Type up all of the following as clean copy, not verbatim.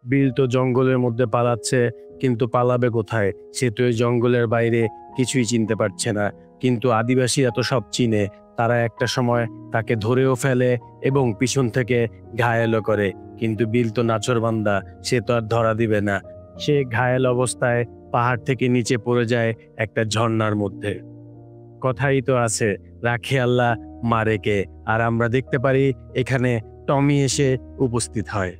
বিল তো জঙ্গলের মধ্যে পালাচ্ছে, কিন্তু পালাবে কোথায়? সে তো এই জঙ্গলের বাইরে কিছুই চিনতে পারছে না। কিন্তু আদিবাসীরা তো সব চিনে। তারা একটা সময় তাকে ধরেও ফেলে এবং পিছন থেকে ঘায়েলও করে। কিন্তু বিল তো নাছোড়বান্দা, সে তো আর ধরা দিবে না। সে ঘায়েল অবস্থায় পাহাড় থেকে নিচে পড়ে যায় একটা ঝর্ণার মধ্যে। কথাই তো আছে, রাখে আল্লাহ মারে কে। আর আমরা দেখতে পারি এখানে টমি এসে উপস্থিত হয়।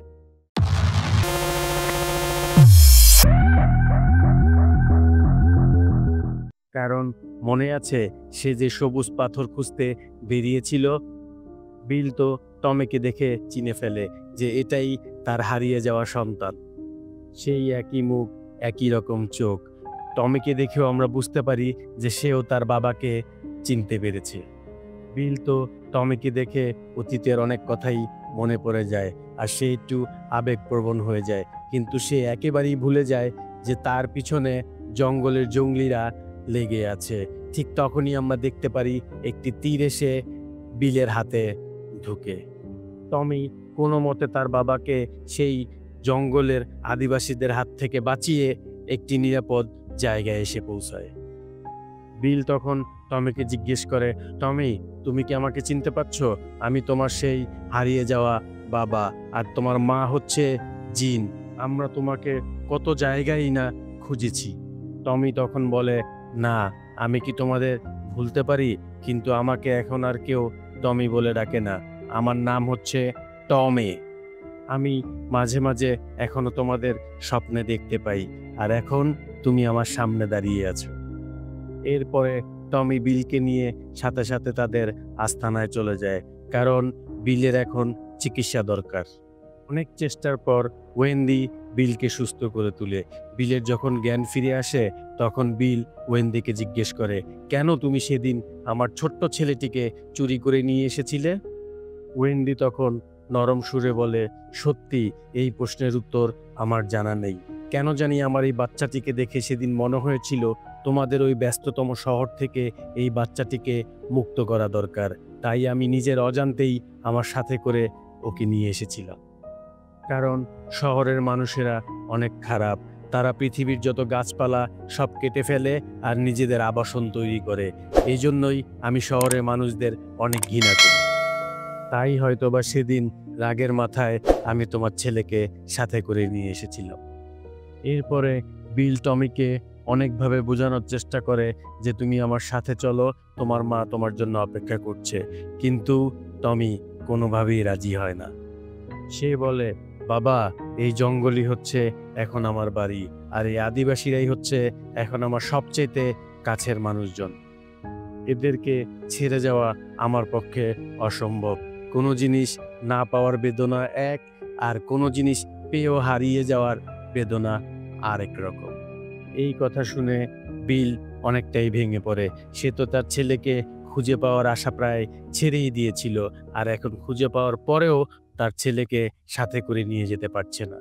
কারণ মনে আছে সে যে সবুজ পাথর খুঁজতে বেরিয়েছিল? বিল তো টমিকে দেখে চিনে ফেলে যে এটাই তার হারিয়ে যাওয়া সন্তান। সেই একই মুখ, একই রকম চোখ। টমিকে দেখেও আমরা বুঝতে পারি যে সেও তার বাবাকে চিনতে পেরেছে। বিল তো টমিকে দেখে অতীতের অনেক কথাই মনে পড়ে যায়, আর সে একটু আবেগপ্রবণ হয়ে যায়। কিন্তু সে একেবারেই ভুলে যায় যে তার পিছনে জঙ্গলের জঙ্গলিরা লেগে আছে। ঠিক তখনই আমরা দেখতে পারি একটি তীর এসে বিলের হাতে ঢুকে। টমি কোনো মতে তার বাবাকে সেই জঙ্গলের আদিবাসীদের হাত থেকে বাঁচিয়ে একটি নিরাপদ জায়গায় এসে পৌঁছায়। বিল তখন টমিকে জিজ্ঞেস করে, টমি, তুমি কি আমাকে চিনতে পারছো? আমি তোমার সেই হারিয়ে যাওয়া বাবা, আর তোমার মা হচ্ছে জিন। আমরা তোমাকে কত জায়গায় না খুঁজেছি। টমি তখন বলে, না, আমি কি তোমাদের ভুলতে পারি? কিন্তু আমাকে এখন আর কেউ টমি বলে ডাকে না। আমার নাম হচ্ছে টমে। আমি মাঝে মাঝে এখনো তোমাদের স্বপ্নে দেখতে পাই, আর এখন তুমি আমার সামনে দাঁড়িয়ে আছো। এরপরে টমি বিলকে নিয়ে সাথে সাথে তাদের আস্তানায় চলে যায়, কারণ বিলের এখন চিকিৎসা দরকার। অনেক চেষ্টার পর ওয়েন্দি বিলকে সুস্থ করে তুলে। বিলের যখন জ্ঞান ফিরে আসে, তখন বিল ওয়েন্দিকে জিজ্ঞেস করে, কেন তুমি সেদিন আমার ছোট্ট ছেলেটিকে চুরি করে নিয়ে এসেছিলে? ওয়েন্ডি তখন নরম সুরে বলে, সত্যি এই প্রশ্নের উত্তর আমার জানা নেই। কেন জানি আমার এই বাচ্চাটিকে দেখে সেদিন মনে হয়েছিল তোমাদের ওই ব্যস্ততম শহর থেকে এই বাচ্চাটিকে মুক্ত করা দরকার। তাই আমি নিজের অজান্তেই আমার সাথে করে ওকে নিয়ে এসেছিলাম। কারণ শহরের মানুষেরা অনেক খারাপ। তারা পৃথিবীর যত গাছপালা সব কেটে ফেলে আর নিজেদের আবাসন তৈরি করে। এই জন্যই আমি শহরের মানুষদের অনেক ঘৃণা করি। তাই হয়তোবা সেদিন রাগের মাথায় আমি তোমার ছেলেকে সাথে করে নিয়ে এসেছিলাম। এরপরে বিল টমিকে অনেকভাবে বোঝানোর চেষ্টা করে যে তুমি আমার সাথে চলো, তোমার মা তোমার জন্য অপেক্ষা করছে। কিন্তু টমি কোনোভাবেই রাজি হয় না। সে বলে, বাবা, এই জঙ্গলই হচ্ছে এখন আমার বাড়ি, আর এই আদিবাসীরাই হচ্ছে এখন আমার সবচেয়ে কাছের মানুষজন। এদেরকে ছেড়ে যাওয়া আমার পক্ষে অসম্ভব। কোনো জিনিস না পাওয়ার বেদনা এক, আর কোনো জিনিস পেয়েও হারিয়ে যাওয়ার বেদনা আরেক রকম। এই কথা শুনে বিল অনেকটাই ভেঙে পড়ে। সে তো তার ছেলেকে খুঁজে পাওয়ার আশা প্রায় ছেড়েই দিয়েছিল, আর এখন খুঁজে পাওয়ার পরেও তার ছেলেকে সাথে করে নিয়ে যেতে পারছে না।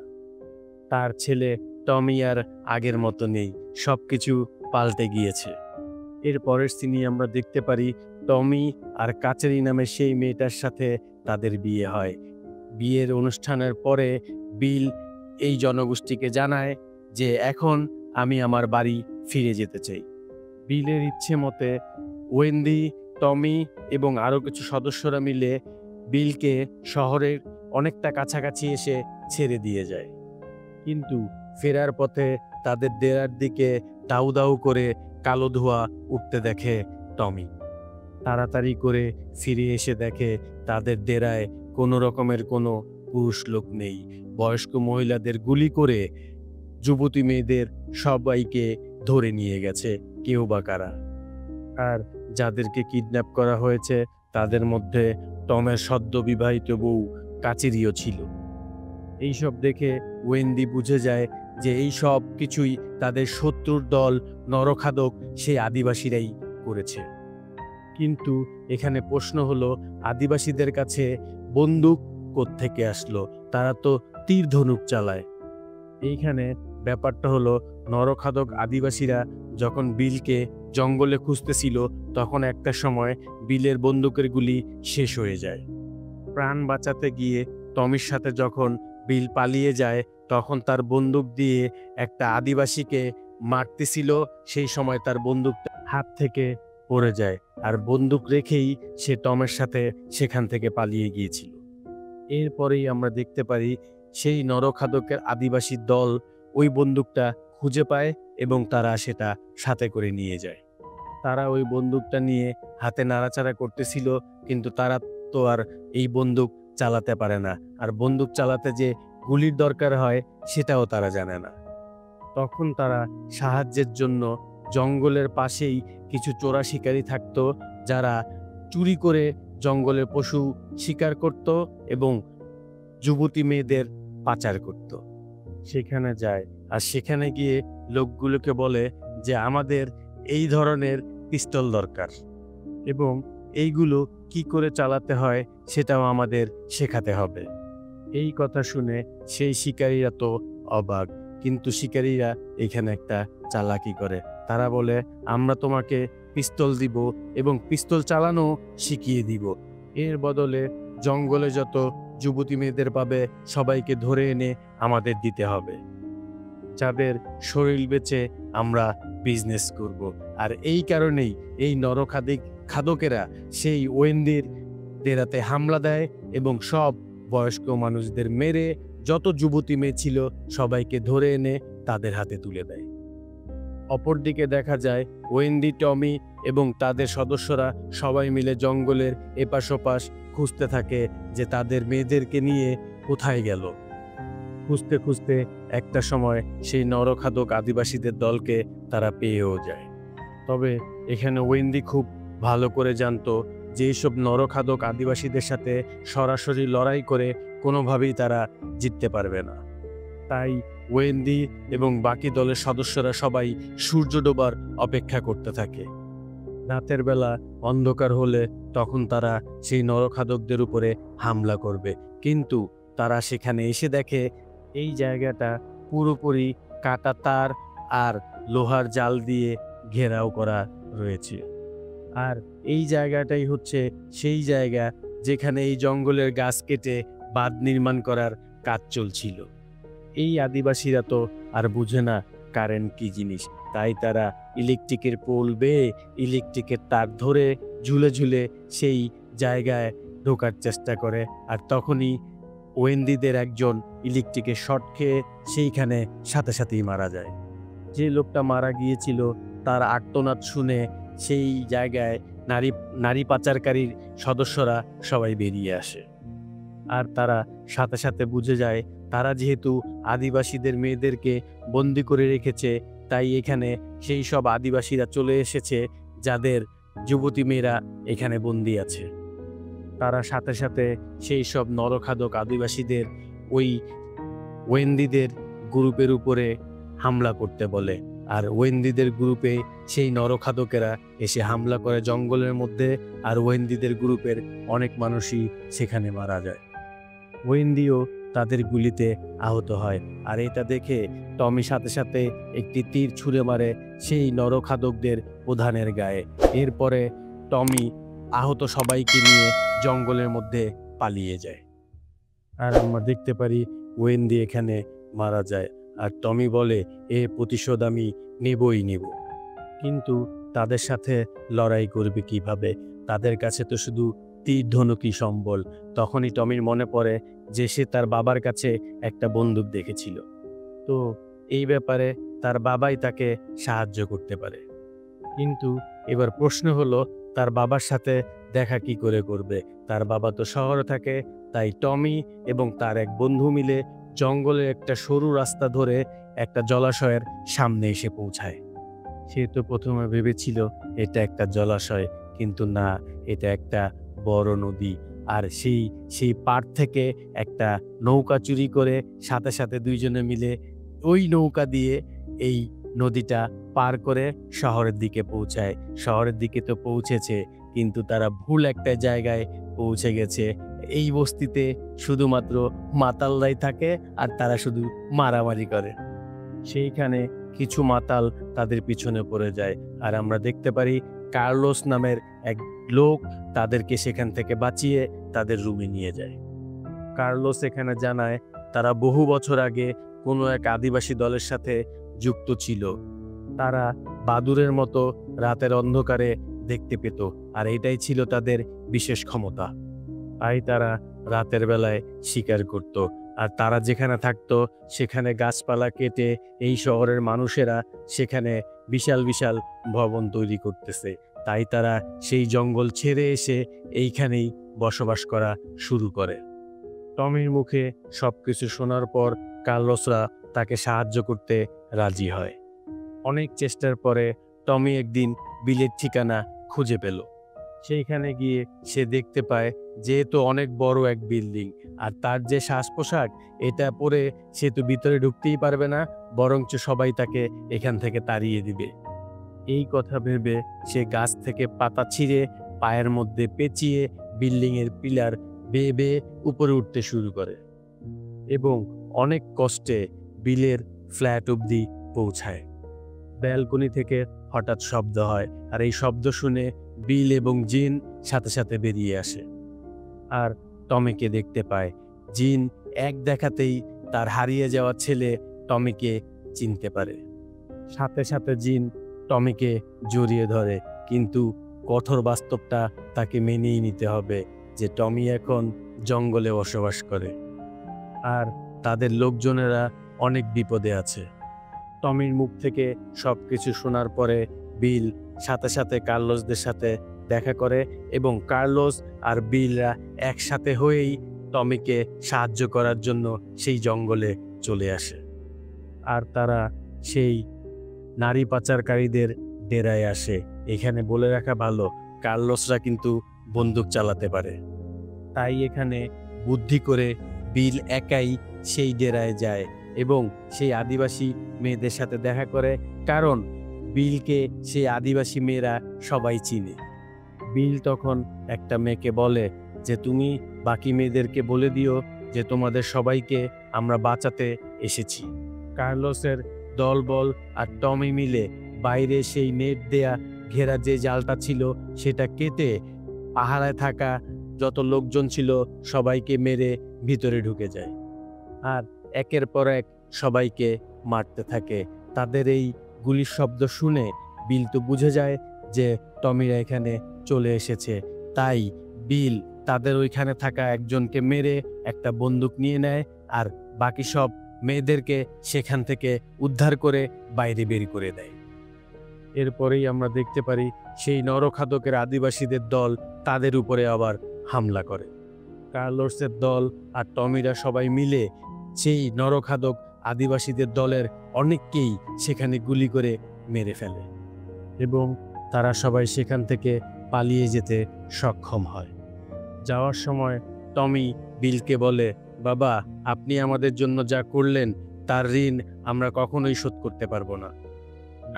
তার ছেলে টমি আর আগের মতো নেই, সবকিছু পাল্টে গিয়েছে। এর পরের সিনে আমরা দেখতে পারি টমি আর কাচেরি নামের সেই মেয়েটার সাথে তাদের বিয়ে হয়। বিয়ের অনুষ্ঠানের পরে বিল এই জনগোষ্ঠীকে জানায় যে এখন আমি আমার বাড়ি ফিরে যেতে চাই। বিলের ইচ্ছে মতে ওয়েন্দি, টমি এবং আরও কিছু সদস্যরা মিলে বিলকে শহরের অনেকটা কাছাকাছি এসে ছেড়ে দিয়ে যায়। কিন্তু ফেরার পথে তাদের ডেরার দিকে দাউ দাউ করে কালো ধোঁয়া উঠতে দেখে টমি। তাড়াতাড়ি করে ফিরে এসে দেখে তাদের ডেরায় কোনো রকমের কোনো পুরুষ লোক নেই। বয়স্ক মহিলাদের গুলি করে যুবতী মেয়েদের সবাইকে ধরে নিয়ে গেছে কেউ বা কারা। আর যাদেরকে কিডন্যাপ করা হয়েছে তাদের মধ্যে টমের সদ্য বিবাহিত বউ কাচেরিও ছিল। এইসব দেখে ওয়েন্দি বুঝে যায় যে এই সব কিছুই তাদের শত্রুর দল নরখাদক সেই আদিবাসীরাই করেছে। কিন্তু এখানে প্রশ্ন হলো, আদিবাসীদের কাছে বন্দুক কোত্থেকে আসলো? তারা তো তীর ধনুক চালায়। এইখানে ব্যাপারটা হলো, নরখাদক আদিবাসীরা যখন বিলকে জঙ্গলে খুঁজতেছিল, তখন একটা সময় বিলের বন্দুকের গুলি শেষ হয়ে যায়। প্রাণ বাঁচাতে গিয়ে টমির সাথে যখন বিল পালিয়ে যায়, তখন তার বন্দুক দিয়ে একটা আদিবাসীকে মারতেছিল। সেই সময় তার বন্দুকটা হাত থেকে পড়ে যায়, আর বন্দুক রেখেই সে টমের সাথে সেখান থেকে পালিয়ে গিয়েছিল। এরপরেই আমরা দেখতে পারি সেই নরখাদকের আদিবাসী দল ওই বন্দুকটা খুঁজে পায় এবং তারা সেটা সাথে করে নিয়ে যায়। তারা ওই বন্দুকটা নিয়ে হাতে নাড়াচাড়া করতেছিল, কিন্তু তারা তো আর এই বন্দুক চালাতে পারে না, আর বন্দুক চালাতে যে গুলির দরকার হয় সেটাও তারা জানে না। তখন তারা সাহায্যের জন্য জঙ্গলের পাশেই কিছু চোরা শিকারী থাকতো, যারা চুরি করে জঙ্গলের পশু শিকার করত এবং যুবতী মেয়েদের পাচার করত। সেখানে যায়, আর সেখানে গিয়ে লোকগুলোকে বলে যে আমাদের এই ধরনের পিস্তল দরকার এবং এইগুলো কি করে চালাতে হয় সেটাও আমাদের শেখাতে হবে। এই কথা শুনে সেই শিকারীরা তো অবাক, কিন্তু শিকারীরা এখানে একটা চালাকি করে। তারা বলে, আমরা তোমাকে পিস্তল দিব এবং পিস্তল চালানো শিখিয়ে দিব। এর বদলে জঙ্গলে যত যুবতী মেয়েদের পাবে সবাইকে ধরে এনে আমাদের দিতে হবে, যাদের শরীর বেচে আমরা বিজনেস করব। আর এই কারণেই এই খাদকেরা সেই ওয়েন্দির ডেরাতে হামলা দেয় এবং সব বয়স্ক মানুষদের মেরে যত যুবতী মেয়ে ছিল সবাইকে ধরে এনে তাদের হাতে তুলে দেয়। অপরদিকে দেখা যায় ওয়েন্দি, টমি এবং তাদের সদস্যরা সবাই মিলে জঙ্গলের এপাশ ওপাশ খুঁজতে থাকে যে তাদের মেয়েদেরকে নিয়ে কোথায় গেল। খুঁজতে খুঁজতে একটা সময় সেই নরখাদক আদিবাসীদের দলকে তারা পেয়েও যায়। তবে এখানে ওয়েন্দি খুব ভালো করে জানতো যে এইসব নরখাদক আদিবাসীদের সাথে সরাসরি লড়াই করে কোনোভাবেই তারা জিততে পারবে না। তাই ওয়েন্দি এবং বাকি দলের সদস্যরা সবাই সূর্য ডোবার অপেক্ষা করতে থাকে। রাতের বেলা অন্ধকার হলে তখন তারা সেই নরখাদকদের উপরে হামলা করবে, কিন্তু তারা সেখানে এসে দেখে এই জায়গাটা পুরোপুরি কাটা তার আর লোহার জাল দিয়ে ঘেরাও করা রয়েছে। আর এই জায়গাটাই হচ্ছে সেই জায়গা যেখানে এই জঙ্গলের গাছ কেটে বাঁধ নির্মাণ করার কাজ চলছিল। এই আদিবাসীরা তো আর বুঝে না কারেন্ট কি জিনিস, তাই তারা ইলেকট্রিকের পোল বেয়ে ইলেকট্রিকের তার ধরে ঝুলে ঝুলে সেই জায়গায় ঢোকার চেষ্টা করে। আর তখনই ওয়েন্দিদের একজন ইলেকট্রিকের শর্ট খেয়ে সেইখানে সাথে সাথেই মারা যায়। যে লোকটা মারা গিয়েছিল তার আর্তনাদ শুনে সেই জায়গায় নারী পাচারকারীর সদস্যরা সবাই বেরিয়ে আসে। আর তারা সাথে সাথে বুঝে যায় তারা যেহেতু আদিবাসীদের মেয়েদেরকে বন্দি করে রেখেছে, তাই এখানে সেই সব আদিবাসীরা চলে এসেছে যাদের যুবতী মেয়েরা এখানে বন্দি আছে। তারা সাথে সাথে সেই সব নরখাদক আদিবাসীদের ওই ওয়েন্দিদের গ্রুপের উপরে হামলা করতে বলে। আর ওয়েন্দিদের গ্রুপে সেই নরখাদকেরা এসে হামলা করে জঙ্গলের মধ্যে, আর ওয়েন্দিদের গ্রুপের অনেক মানুষই সেখানে মারা যায়। ওয়েন্দিও তাদের গুলিতে আহত হয়, আর এটা দেখে টমি সাথে সাথে একটি তীর ছুঁড়ে মারে সেই নরখাদকদের প্রধানের গায়ে। এরপরে টমি আহত সবাইকে নিয়ে জঙ্গলের মধ্যে পালিয়ে যায়। আর আমরা দেখতে পারি ওয়েন্দি এখানে মারা যায়, আর টমি বলে প্রতিশোধ আমি নেবই নেব। কিন্তু তাদের সাথে লড়াই করবে কিভাবে? তাদের কাছে তো শুধু তীর ধনুকই সম্বল। তখনই টমির মনে পড়ে যে সে তার বাবার কাছে একটা বন্দুক দেখেছিল, তো এই ব্যাপারে তার বাবাই তাকে সাহায্য করতে পারে। কিন্তু এবার প্রশ্ন হলো তার বাবার সাথে দেখা কি করে করবে? তার বাবা তো শহরে থাকে। তাই টমি এবং তার এক বন্ধু মিলে জঙ্গলের একটা সরু রাস্তা ধরে একটা জলাশয়ের সামনে এসে পৌঁছায়। সে তো প্রথমে ভেবেছিল এটা একটা জলাশয়, কিন্তু না, এটা একটা বড় নদী। আর সেই পাড় থেকে একটা নৌকা চুরি করে সাথে সাথে দুইজনে মিলে ওই নৌকা দিয়ে এই নদীটা পার করে শহরের দিকে পৌঁছায়। শহরের দিকে তো পৌঁছেছে, কিন্তু তারা ভুল একটা জায়গায় পৌঁছে গেছে। এই বস্তিতে শুধুমাত্র মাতালরাই থাকে, আর তারা শুধু মারামারি করে। সেইখানে কিছু মাতাল তাদের পিছনে পড়ে যায়, আর আমরা দেখতে পারি কার্লোস নামের এক লোক তাদেরকে সেখান থেকে বাঁচিয়ে তাদের রুমে নিয়ে যায়। কার্লোস এখানে জানায় তারা বহু বছর আগে কোনো এক আদিবাসী দলের সাথে যুক্ত ছিল। তারা বাদুড়ের মতো রাতের অন্ধকারে দেখতে পেত, আর এটাই ছিল তাদের বিশেষ ক্ষমতা। তাই তারা রাতের বেলায় শিকার করত। আর তারা যেখানে থাকতো সেখানে গাছপালা কেটে এই শহরের মানুষেরা সেখানে বিশাল বিশাল ভবন তৈরি করতেছে। তাই তারা সেই জঙ্গল ছেড়ে এসে এইখানেই বসবাস করা শুরু করে। টমির মুখে সবকিছু শোনার পর কার্লোসরা তাকে সাহায্য করতে রাজি হয়। অনেক চেষ্টার পরে টমি একদিন বিলের ঠিকানা খুঁজে পেল। সেইখানে গিয়ে সে দেখতে পায় যেহেতু অনেক বড় এক বিল্ডিং, আর তার যে শ্বাস পোশাক এটা পরে সে তো ভিতরে ঢুকতেই পারবে না, বরঞ্চ সবাই তাকে এখান থেকে তাড়িয়ে দিবে। এই কথা ভেবে সে গাছ থেকে পাতা ছিঁড়ে পায়ের মধ্যে পেঁচিয়ে বিল্ডিংয়ের পিলার বেয়ে বেয়ে উপরে উঠতে শুরু করে এবং অনেক কষ্টে বিলের ফ্ল্যাট অবধি পৌঁছায়। ব্যালকনি থেকে হঠাৎ শব্দ হয়, আর এই শব্দ শুনে বিল এবং জিন সাথে সাথে বেরিয়ে আসে আর টমিকে দেখতে পায়। জিন এক দেখাতেই তার হারিয়ে যাওয়া ছেলে টমিকে চিনতে পারে। সাথে সাথে জিন টমিকে জড়িয়ে ধরে, কিন্তু কঠোর বাস্তবটা তাকে মেনেই নিতে হবে যে টমি এখন জঙ্গলে বসবাস করে আর তাদের লোকজনেরা অনেক বিপদে আছে। টমির মুখ থেকে সবকিছু শোনার পরে বিল সাথে সাথে কার্লোসদের সাথে দেখা করে এবং কার্লোস আর বিলরা একসাথে হয়েই টমিকে সাহায্য করার জন্য সেই জঙ্গলে চলে আসে। আর তারা সেই নারী পাচারকারীদের ডেরায় আসে। এখানে বলে রাখা ভালো, কার্লোসরা কিন্তু বন্দুক চালাতে পারে। তাই এখানে বুদ্ধি করে বিল একাই সেই ডেরায় যায় এবং সেই আদিবাসী মেয়েদের সাথে দেখা করে, কারণ বিলকে সেই আদিবাসী মেয়েরা সবাই চিনে। বিল তখন একটা মেয়েকে বলে যে তুমি বাকি মেয়েদেরকে বলে দিও যে তোমাদের সবাইকে আমরা বাঁচাতে এসেছি। কার্লোসের দলবল আর টমি মিলে বাইরে সেই নেট দেয়া ঘেরা যে জালটা ছিল সেটা কেটে পাহারায় থাকা যত লোকজন ছিল সবাইকে মেরে ভিতরে ঢুকে যায় আর একের পর এক সবাইকে মারতে থাকে। তাদের এই গুলির শব্দ শুনে বিল তো বুঝে যায় যে টমিরা এখানে চলে এসেছে। তাই বিল তাদের ওইখানে থাকা একজনকে মেরে একটা বন্দুক নিয়ে নেয় আর বাকি সব মেয়েদেরকে সেখান থেকে উদ্ধার করে বাইরে বের করে দেয়। এরপরেই আমরা দেখতে পারি সেই নরখাদকের আদিবাসীদের দল তাদের উপরে আবার হামলা করে। কার্লোসের দল আর টমিরা সবাই মিলে সেই নরখাদক আদিবাসীদের দলের অনেককেই সেখানে গুলি করে মেরে ফেলে এবং তারা সবাই সেখান থেকে পালিয়ে যেতে সক্ষম হয়। যাওয়ার সময় টমি বিলকে বলে, বাবা, আপনি আমাদের জন্য যা করলেন তার ঋণ আমরা কখনোই শোধ করতে পারবো না।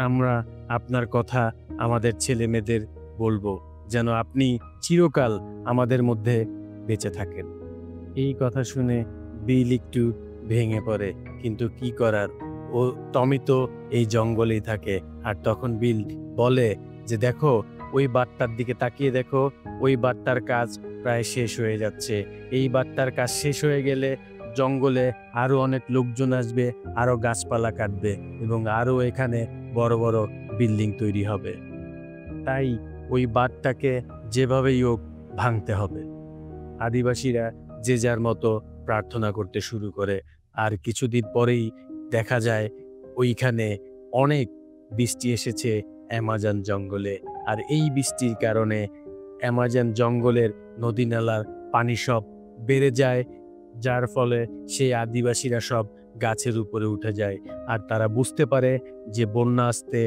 আমরা আপনার কথা আমাদের ছেলে মেয়েদের বলবো যেন আপনি চিরকাল আমাদের মধ্যে বেঁচে থাকেন। এই কথা শুনে বিল একটু ভেঙে পড়ে, কিন্তু কি করার, ও টমি তো এই জঙ্গলেই থাকে। আর তখন বিল বলে যে দেখো, ওই বাটটার দিকে তাকিয়ে দেখো, ওই বাটটার কাজ প্রায় শেষ হয়ে যাচ্ছে। এই বাটটার কাজ শেষ হয়ে গেলে জঙ্গলে আরো অনেক লোকজন আসবে, আরো গাছপালা কাটবে এবং আরো এখানে বড় বড় বিল্ডিং তৈরি হবে। তাই ওই বাঁধটাকে যেভাবেই হোক ভাঙতে হবে। আদিবাসীরা যে যার মতো প্রার্থনা করতে শুরু করে। আর কিছুদিন পরেই দেখা যায় ওইখানে অনেক বৃষ্টি এসেছে অ্যামাজন জঙ্গলে। আর এই বৃষ্টির কারণে অ্যামাজন জঙ্গলের নদী নালার পানি সব বেড়ে যায়, যার ফলে সেই আদিবাসীরা সব গাছের উপরে উঠে যায়। আর তারা বুঝতে পারে যে বন্যা আসতে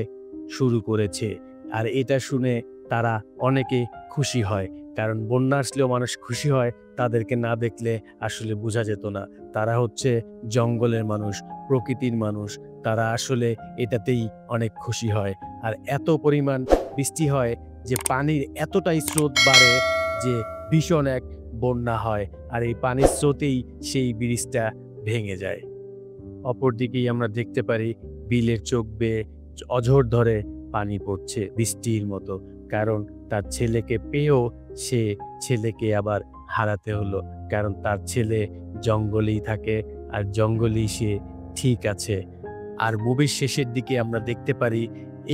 শুরু করেছে। আর এটা শুনে তারা অনেকে খুশি হয়, কারণ বন্যা আসলেও মানুষ খুশি হয়, তাদেরকে না দেখলে আসলে বোঝা যেত না। তারা হচ্ছে জঙ্গলের মানুষ, প্রকৃতির মানুষ, তারা আসলে এটাতেই অনেক খুশি হয়। আর এত পরিমাণ বৃষ্টি হয় যে পানির এতটাই স্রোত বাড়ে যে ভীষণ এক বন্যা হয়। আর এই পানির স্রোতেই সেই ব্রিজটা ভেঙে যায়। অপরদিকেই আমরা দেখতে পারি বিলের চোখ বেয়ে অঝোর ধরে পানি পড়ছে বৃষ্টির মতো, কারণ তার ছেলেকে পেয়েও সে ছেলেকে আবার হারাতে হলো, কারণ তার ছেলে জঙ্গলেই থাকে আর জঙ্গলেই সে ঠিক আছে। আর মুভির শেষের দিকে আমরা দেখতে পারি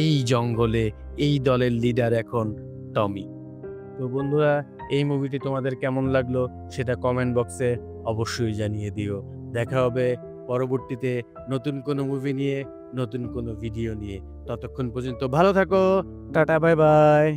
এই জঙ্গলে এই দলের লিডার এখন টমি। তো বন্ধুরা, এই মুভিটি তোমাদের কেমন লাগলো সেটা কমেন্ট বক্সে অবশ্যই জানিয়ে দিও। দেখা হবে পরবর্তীতে নতুন কোনো মুভি নিয়ে, নতুন কোনো ভিডিও নিয়ে। ততক্ষণ পর্যন্ত ভালো থাকো। Tata, bye bye.